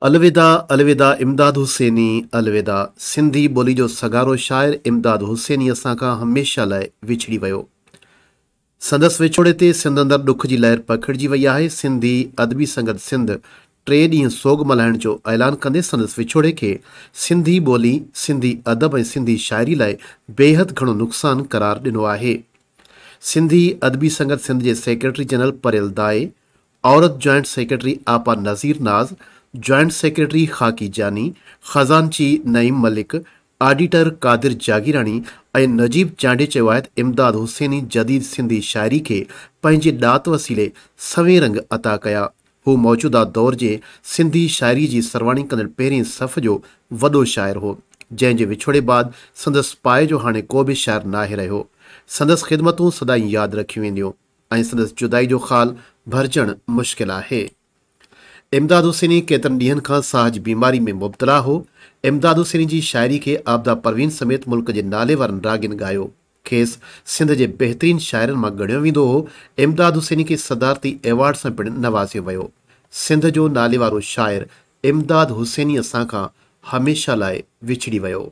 अलविदा अलविदा इमदाद हुसैनी अलविदा। सिंधी ॿोली जो सगारो शाइर इमदाद हुसैनी असां खां हमेशह लाइ विछड़ी वियो। संदसि विछोड़े ते सिंध अंदरि ॾुख जी लहर पखिड़िजी वई आहे। सिंधी अदबी संगत सिंध 3 ॾींहं सोग मल्हाइण जो ऐलान कंदे संदसि विछोड़े खे सिंधी ॿोली, सिंधी अदब ऐं सिंधी शाइरी लाइ बेहद घणो नुक़सानु करार ॾिनो आहे। सिंधी अदबी संगत सिंध जे सेक्रेटरी जनरल परियल दाए, औरत जॉइंट सेक्रेटरी आपा नज़ीर नाज़, जॉइंट सेक्रेटरी खाकी जानी, खजानची नईम मलिक, ऑडिटर कादिर जागीरानी ऐं नजीब चांडे चयो आहे त इमदाद हुसैनी जदीद सिंधी शाइरी खे पंहिंजे ॾात वसीले सवें रंग अता कया। हू मौजूदा दौर जे सिंधी शाइरी जी सरवाणी कंदड़ पहिरें सफ़ जो वॾो शाइर हो, जंहिं जे विछोड़े बाद संदसि पाए जो हाणे को बि शाइर नाहे रहियो। संदसि ख़िदमतूं सदाईं यादि रखियूं वेंदियूं ऐं संदसि जुदाई जो ख़ाल भरिजणु मुश्किल आहे। इमदाद हुसैनी केतिरनि ॾींहनि खां साह जी बीमारी में मुब्तला हो। इमदाद हुसैनी जी शाइरी खे आबदा परवीन समेत मुल्क जे नाले वारनि रागिन ॻायो। खेसि सिंध जे बहितरीन शाइरनि मां ॻणियो वेंदो हो। इमदाद हुसैनी खे सदारती एवॉर्ड सां पिणु नवाज़ियो वियो। सिंध जो नाले वारो शाइर इमदाद हुसैनी असां खां हमेशह लाइ विछड़ी वियो।